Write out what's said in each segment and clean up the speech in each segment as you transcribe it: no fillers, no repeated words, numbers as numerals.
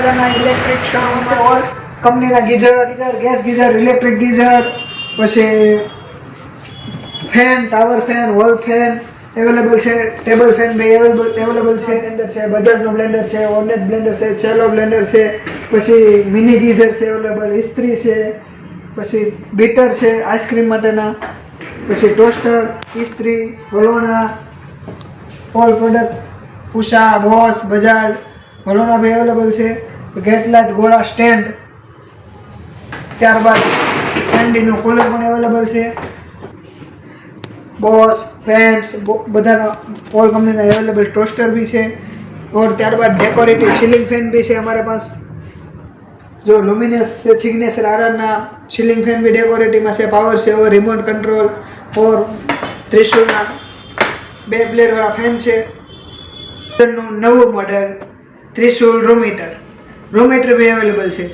બધાના electric showroom છે all કંપનીના geyser gas geyser electric geyser પછી fan tower fan wall fan available છે ટેબલ ફેન બી અવેલેબલ છે બ્લેન્ડર છે બજાજનું બ્લેન્ડર છે ઓર્નેટ બ્લેન્ડર છે ચેલો બ્લેન્ડર છે પછી મિની ગીઝર છે અવેલેબલ ઇસ્ત્રી છે પછી બીટર છે આઈસ્ક્રીમ માટેના પછી ટોસ્ટર ઇસ્ત્રી વલોણા all product Usha Boss Bajaj વલોણા બી અવેલેબલ છે ગેટ લાઇટ ગોળા સ્ટેન્ડ ત્યારબાદ સેન્ડીનું કુલર પણ અવેલેબલ છે બોસ ફ્રેન્ડ્સ બધાના ઓલ કંપનીના અવેલેબલ ટોસ્ટર બી છે और ત્યારબાદ ડેકોરેટિવ સીલિંગ ફેન બી છે हमारे पास जो લ્યુમિનસ સિગ્નેચર આરના સીલિંગ ફેન બી ડેકોરેટિવમાં છે પાવર છે और रिमोट कंट्रोल और ત્રિશુલના 2 બ્લેડવાળા ફેન છે નવું મોડેલ ત્રિશુલ રૂમ હીટર બી અવેલેબલ છે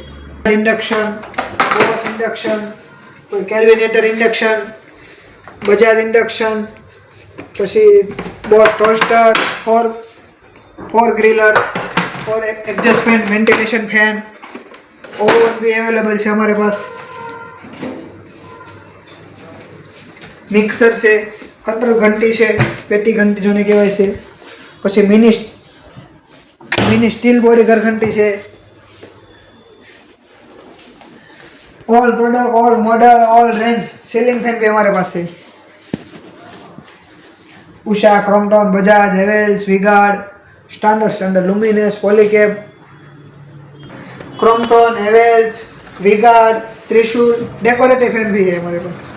ઇન્ડક્શન બોસ ઇન્ડક્શન કોઈ કેલ્વિનેટર ઇન્ડક્શન બજાજ ઇન્ડક્શન પછી બોસ ટોસ્ટર फोर ग्रिलर और एडजस्टमेंट वेंटिलेशन फैन ओवन भी अवेलेबल है हमारे पास मिक्सर से कटर घंटी से पेटी घंटी जो ने कहवाय छे पछी मिनी स्टील बॉडी घर घंटी है all product all model all range ceiling fan भी हमारे पास है Usha Crompton Bajaj Havells V-Guard Standard Luminous Polycab Crompton Havells V-Guard Trishul decorative fan भी है हमारे पास